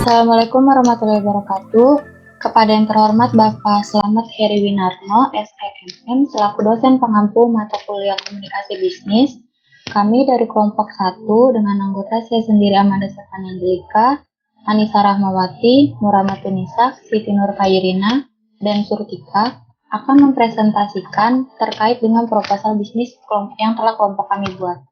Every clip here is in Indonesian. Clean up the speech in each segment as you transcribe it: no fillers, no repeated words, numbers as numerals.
Assalamualaikum warahmatullahi wabarakatuh. Kepada yang terhormat Bapak Slamet Heri Winarno, SEMM, selaku dosen pengampu mata kuliah komunikasi bisnis, kami dari kelompok 1 dengan anggota saya sendiri Amanda Stefani Angelika, Anissa Rahmawati, Nuramatunisa, Siti Nur Khairina, dan Surtika akan mempresentasikan terkait dengan proposal bisnis yang telah kelompok kami buat.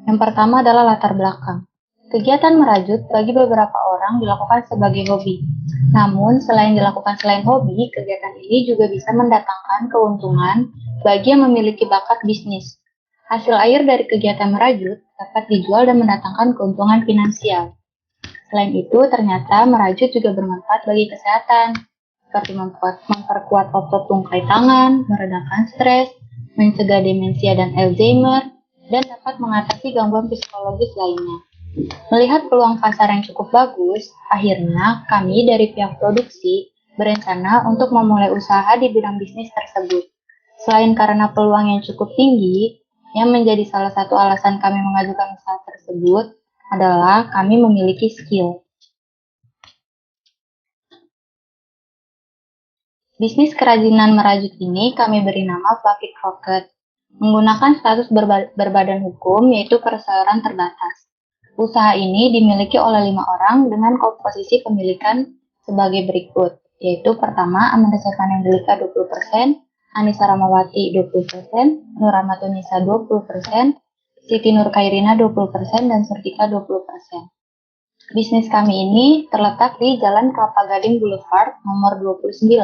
Yang pertama adalah latar belakang. Kegiatan merajut bagi beberapa orang dilakukan sebagai hobi. Namun, selain hobi, kegiatan ini juga bisa mendatangkan keuntungan bagi yang memiliki bakat bisnis. Hasil akhir dari kegiatan merajut dapat dijual dan mendatangkan keuntungan finansial. Selain itu, ternyata merajut juga bermanfaat bagi kesehatan, seperti memperkuat otot tungkai tangan, meredakan stres, mencegah demensia dan Alzheimer, dan dapat mengatasi gangguan psikologis lainnya. Melihat peluang pasar yang cukup bagus, akhirnya kami dari pihak produksi berencana untuk memulai usaha di bidang bisnis tersebut. Selain karena peluang yang cukup tinggi, yang menjadi salah satu alasan kami mengajukan usaha tersebut adalah kami memiliki skill. Bisnis kerajinan merajut ini kami beri nama Fluffy Croquette. Menggunakan status berbadan hukum yaitu perseroan terbatas. Usaha ini dimiliki oleh 5 orang dengan komposisi pemilikan sebagai berikut, yaitu pertama Amanda Stefani Angelika 20%, Anissa Rahmawati 20%, Nuramatunisa 20%, Siti Nur Khairina 20%, dan Surtika 20%. Bisnis kami ini terletak di Jalan Kelapa Gading Boulevard nomor 29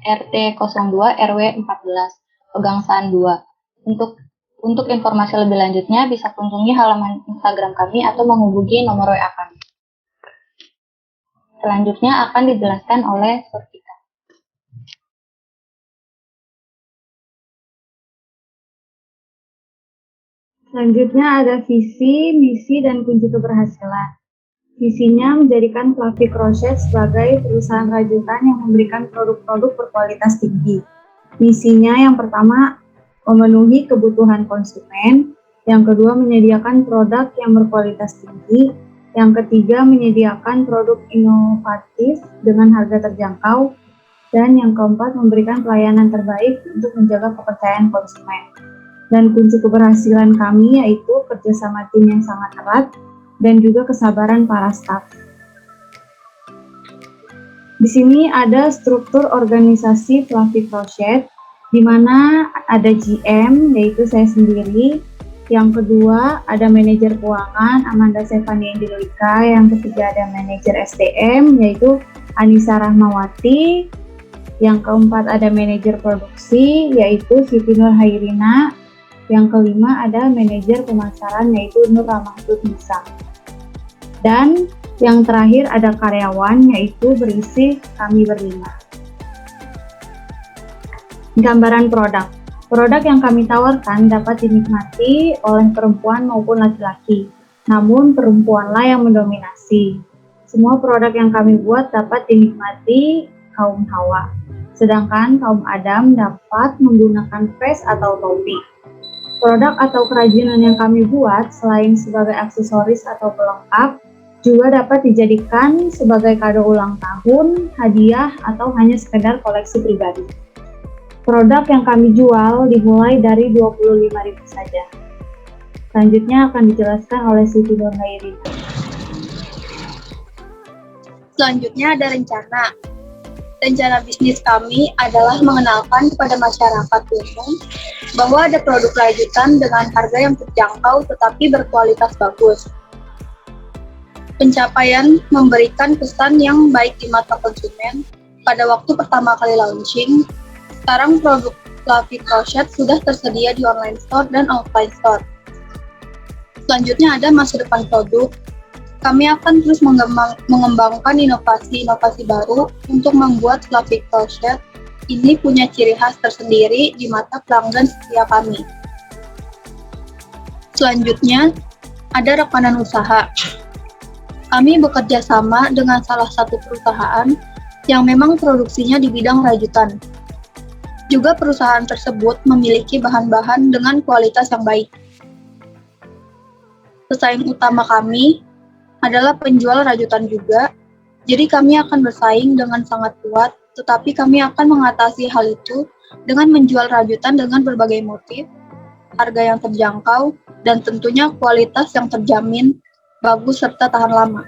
RT 02 RW 14. Pegangsaan 2. Untuk informasi lebih lanjutnya bisa kunjungi halaman Instagram kami atau menghubungi nomor WA kami. Selanjutnya akan dijelaskan oleh Surtika. Selanjutnya ada visi, misi, dan kunci keberhasilan. Visinya menjadikan Fluffy Croquette sebagai perusahaan rajutan yang memberikan produk-produk berkualitas tinggi. Misinya yang pertama, memenuhi kebutuhan konsumen. Yang kedua, menyediakan produk yang berkualitas tinggi. Yang ketiga, menyediakan produk inovatif dengan harga terjangkau. Dan yang keempat, memberikan pelayanan terbaik untuk menjaga kepercayaan konsumen. Dan kunci keberhasilan kami yaitu kerjasama tim yang sangat erat dan juga kesabaran para staf. Di sini ada struktur organisasi Fluffy Croquette, di mana ada GM, yaitu saya sendiri. Yang kedua, ada manajer keuangan, Amanda Stefani Angelika. Yang ketiga, ada manajer SDM, yaitu Anissa Rahmawati. Yang keempat, ada manajer produksi, yaitu Siti Nur Khairina. Yang kelima, ada manajer pemasaran, yaitu Nuramatunisa. Dan yang terakhir ada karyawan, yaitu berisi kami berlima. Gambaran produk. Produk yang kami tawarkan dapat dinikmati oleh perempuan maupun laki-laki, namun perempuanlah yang mendominasi. Semua produk yang kami buat dapat dinikmati kaum Hawa, sedangkan kaum Adam dapat menggunakan vest atau topi. Produk atau kerajinan yang kami buat selain sebagai aksesoris atau pelengkap, juga dapat dijadikan sebagai kado ulang tahun, hadiah, atau hanya sekedar koleksi pribadi. Produk yang kami jual dimulai dari 25.000 saja. Selanjutnya akan dijelaskan oleh Siti Nur Khairina. Selanjutnya ada rencana. Rencana bisnis kami adalah mengenalkan kepada masyarakat umum bahwa ada produk rajutan dengan harga yang terjangkau tetapi berkualitas bagus. Pencapaian memberikan kesan yang baik di mata konsumen. Pada waktu pertama kali launching, sekarang produk Fluffy Croquette sudah tersedia di online store dan offline store. Selanjutnya ada masa depan produk. Kami akan terus mengembangkan inovasi-inovasi baru untuk membuat Fluffy Croquette ini punya ciri khas tersendiri di mata pelanggan setia kami. Selanjutnya, ada rekanan usaha. Kami bekerja sama dengan salah satu perusahaan yang memang produksinya di bidang rajutan. Juga perusahaan tersebut memiliki bahan-bahan dengan kualitas yang baik. Pesaing utama kami adalah penjual rajutan juga, jadi kami akan bersaing dengan sangat kuat, tetapi kami akan mengatasi hal itu dengan menjual rajutan dengan berbagai motif, harga yang terjangkau, dan tentunya kualitas yang terjamin, bagus serta tahan lama.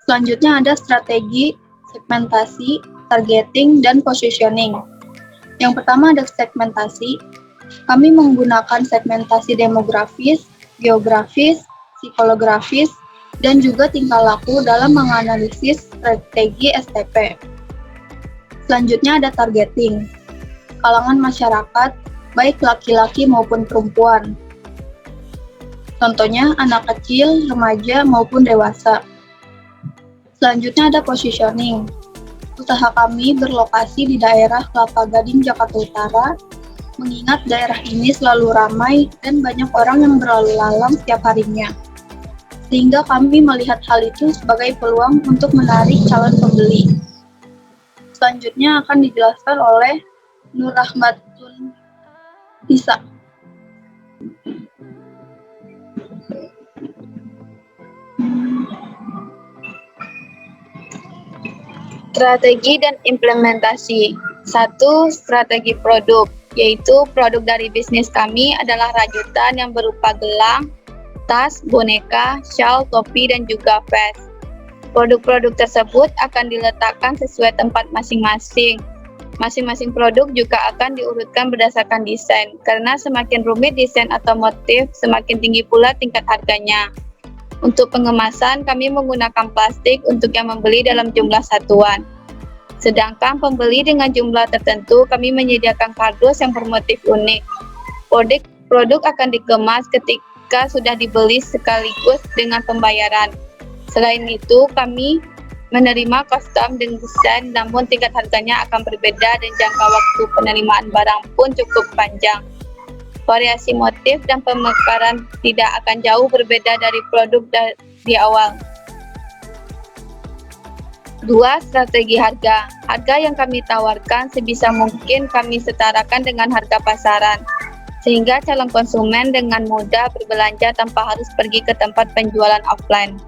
Selanjutnya ada strategi, segmentasi, targeting, dan positioning. Yang pertama ada segmentasi. Kami menggunakan segmentasi demografis, geografis, psikologis, dan juga tingkah laku dalam menganalisis strategi STP. Selanjutnya ada targeting, kalangan masyarakat, baik laki-laki maupun perempuan. Contohnya anak kecil, remaja, maupun dewasa. Selanjutnya ada positioning. Usaha kami berlokasi di daerah Kelapa Gading, Jakarta Utara, mengingat daerah ini selalu ramai dan banyak orang yang berlalu lalang setiap harinya. Sehingga kami melihat hal itu sebagai peluang untuk menarik calon pembeli. Selanjutnya akan dijelaskan oleh Nur Rahmatun Nisa. Strategi dan implementasi. 1. Strategi produk, yaitu produk dari bisnis kami adalah rajutan yang berupa gelang, tas, boneka, shawl, topi, dan juga vest. Produk-produk tersebut akan diletakkan sesuai tempat masing-masing. Masing-masing produk juga akan diurutkan berdasarkan desain, karena semakin rumit desain atau motif, semakin tinggi pula tingkat harganya. Untuk pengemasan, kami menggunakan plastik untuk yang membeli dalam jumlah satuan. Sedangkan pembeli dengan jumlah tertentu, kami menyediakan kardus yang bermotif unik. Produk akan dikemas ketika sudah dibeli sekaligus dengan pembayaran. Selain itu, kami menerima custom dan desain, namun tingkat harganya akan berbeda dan jangka waktu penerimaan barang pun cukup panjang. Variasi motif dan pemekaran tidak akan jauh berbeda dari produk di awal. 2. Strategi harga. Harga yang kami tawarkan sebisa mungkin kami setarakan dengan harga pasaran, sehingga calon konsumen dengan mudah berbelanja tanpa harus pergi ke tempat penjualan offline.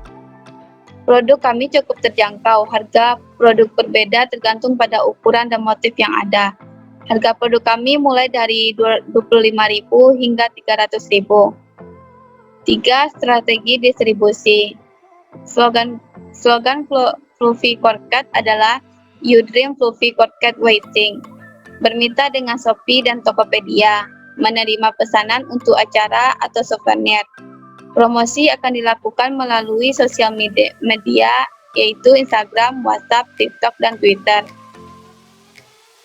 Produk kami cukup terjangkau, harga produk berbeda tergantung pada ukuran dan motif yang ada. Harga produk kami mulai dari Rp25.000 hingga Rp300.000. 3. Strategi distribusi. Slogan Fluffy Corket adalah You Dream Fluffy Corket Waiting. Bermitra dengan Shopee dan Tokopedia, menerima pesanan untuk acara atau souvenir. Promosi akan dilakukan melalui sosial media yaitu Instagram, WhatsApp, TikTok, dan Twitter.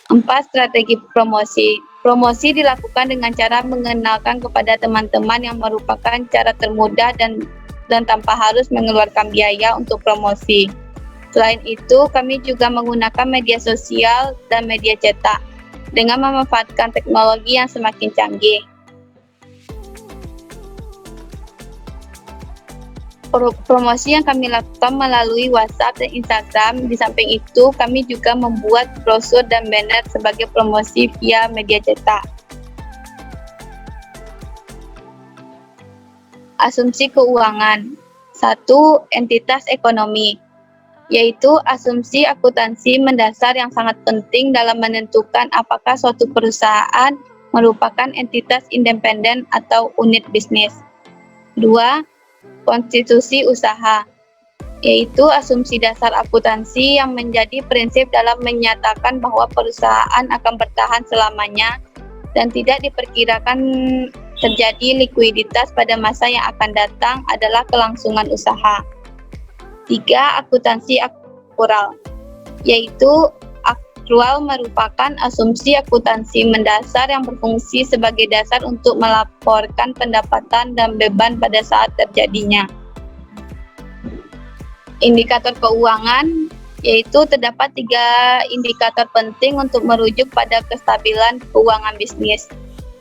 4. Strategi promosi. Promosi dilakukan dengan cara mengenalkan kepada teman-teman yang merupakan cara termudah dan tanpa harus mengeluarkan biaya untuk promosi. Selain itu, kami juga menggunakan media sosial dan media cetak dengan memanfaatkan teknologi yang semakin canggih. Promosi yang kami lakukan melalui WhatsApp dan Instagram. Di samping itu, kami juga membuat brosur dan banner sebagai promosi via media cetak. Asumsi keuangan. 1. Entitas ekonomi, yaitu asumsi akuntansi mendasar yang sangat penting dalam menentukan apakah suatu perusahaan merupakan entitas independen atau unit bisnis. 2. Konstitusi usaha, yaitu asumsi dasar akuntansi yang menjadi prinsip dalam menyatakan bahwa perusahaan akan bertahan selamanya dan tidak diperkirakan terjadi likuiditas pada masa yang akan datang adalah kelangsungan usaha. 3. Akuntansi aktual, yaitu aktual merupakan asumsi akuntansi mendasar yang berfungsi sebagai dasar untuk melaporkan pendapatan dan beban pada saat terjadinya. Indikator keuangan, yaitu terdapat 3 indikator penting untuk merujuk pada kestabilan keuangan bisnis,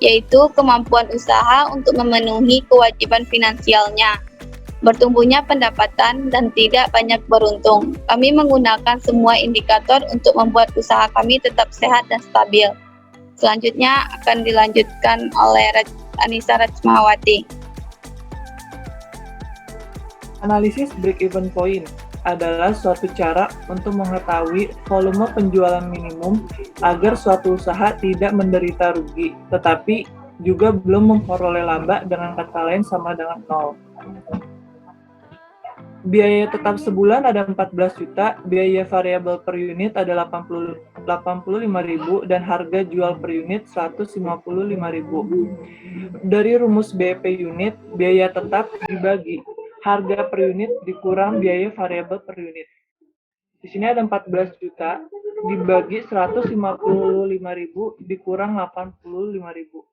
yaitu kemampuan usaha untuk memenuhi kewajiban finansialnya, bertumbuhnya pendapatan, dan tidak banyak beruntung. Kami menggunakan semua indikator untuk membuat usaha kami tetap sehat dan stabil. Selanjutnya akan dilanjutkan oleh Anissa Rachmawati. Analisis break-even point adalah suatu cara untuk mengetahui volume penjualan minimum agar suatu usaha tidak menderita rugi, tetapi juga belum memperoleh laba, dengan kata lain sama dengan nol. Biaya tetap sebulan ada 14 juta, biaya variabel per unit ada 85.000 dan harga jual per unit 155.000. Dari rumus BEP unit, biaya tetap dibagi harga per unit dikurang biaya variabel per unit. Di sini ada 14 juta dibagi 155.000 dikurang 85.000.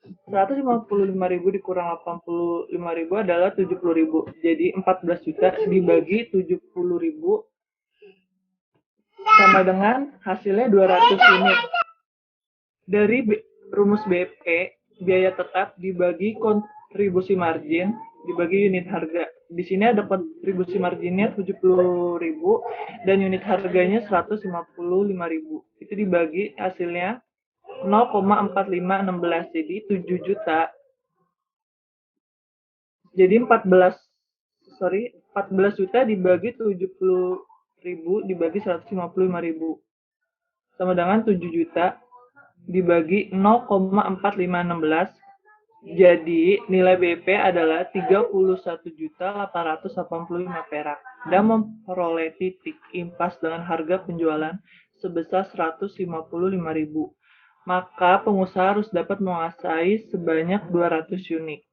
155.000 dikurang 85.000 adalah 70.000. Jadi 14 juta dibagi 70.000 sama dengan hasilnya 200 unit. Dari rumus BEP, biaya tetap dibagi kontribusi margin dibagi unit harga. Di sini ada kontribusi marginnya 70.000 dan unit harganya 155.000. Itu dibagi hasilnya 0,4516, jadi 7 juta. Jadi 14 juta dibagi 70.000 dibagi 155.000 sama dengan 7 juta dibagi 0,4516. Jadi nilai BEP adalah 31.885 perak dan memperoleh titik impas dengan harga penjualan sebesar 155.000. Maka pengusaha harus dapat menguasai sebanyak 200 unit.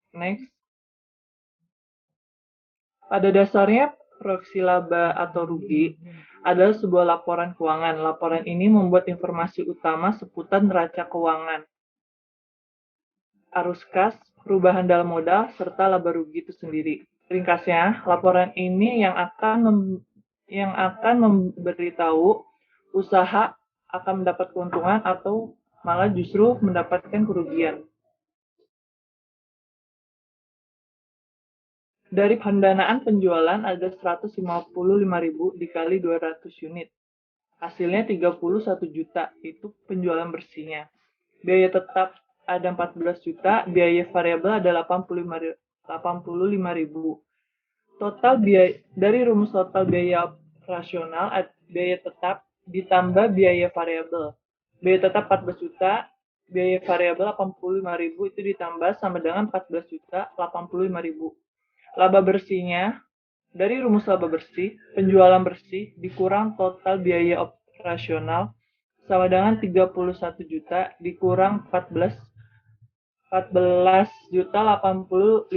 Next. Pada dasarnya, proyeksi laba atau rugi adalah sebuah laporan keuangan. Laporan ini membuat informasi utama seputar neraca keuangan, arus kas, perubahan dalam modal, serta laba rugi itu sendiri. Ringkasnya, laporan ini yang akan memberitahu usaha akan mendapat keuntungan atau malah justru mendapatkan kerugian. Dari pendanaan penjualan ada 155.000 dikali 200 unit. Hasilnya 31 juta, itu penjualan bersihnya. Biaya tetap ada 14 juta, biaya variabel ada 85.000. Total biaya dari rumus total biaya operasional, biaya tetap ditambah biaya variabel. Biaya tetap 14 juta, biaya variabel 85.000 itu ditambah sama dengan 14 juta 85.000. Laba bersihnya, dari rumus laba bersih, penjualan bersih dikurang total biaya operasional sama dengan 31 juta dikurang 14 juta 85.000,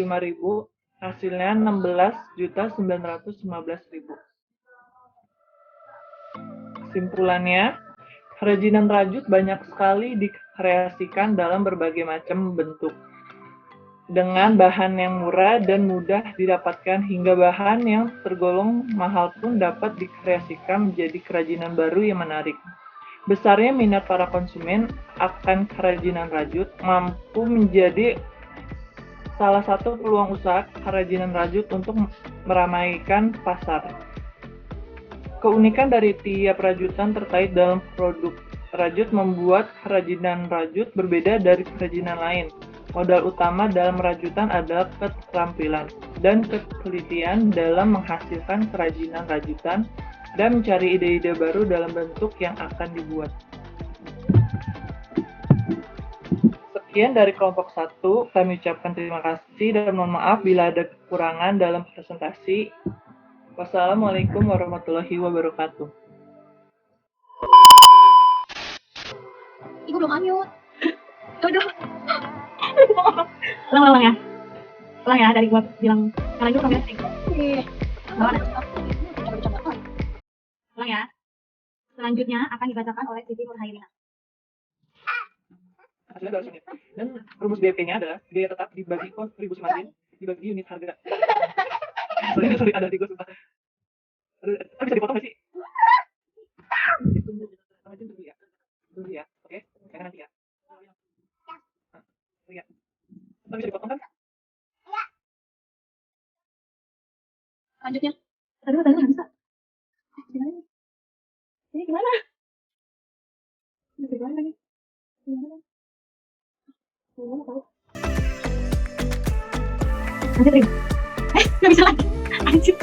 hasilnya 16 juta 915.000. Kesimpulannya, kerajinan rajut banyak sekali dikreasikan dalam berbagai macam bentuk. Dengan bahan yang murah dan mudah didapatkan hingga bahan yang tergolong mahal pun dapat dikreasikan menjadi kerajinan baru yang menarik. Besarnya minat para konsumen akan kerajinan rajut mampu menjadi salah satu peluang usaha kerajinan rajut untuk meramaikan pasar. Keunikan dari tiap rajutan terkait dalam produk rajut membuat kerajinan rajut berbeda dari kerajinan lain. Modal utama dalam rajutan adalah keterampilan dan ketelitian dalam menghasilkan kerajinan rajutan dan mencari ide-ide baru dalam bentuk yang akan dibuat. Sekian dari kelompok 1, kami ucapkan terima kasih dan mohon maaf bila ada kekurangan dalam presentasi. Wassalamualaikum warahmatullahi wabarakatuh. Ibu belum unmute. Aduh. Ulang ya. Ulang ya, dari gua bilang kalian dulu kamera sering. Ulang ya. Selanjutnya akan dibacakan oleh Siti Nurhairina. Hasilnya 200 unit. Dan rumus BEP-nya adalah biaya tetap dibagi kontribusi margin dibagi unit harga. sorry, ada di gua sumpah. Bisa dipotong nggak sih? Dulu ya. Oke, karena nanti ya. Lihat. Bisa dipotong kan? Lanjutnya. Tadi nggak bisa. Ini gimana? Gimana nih? Gimana? Gimana tahu? Lanjut, Rim. Nggak bisa lagi. Anjir.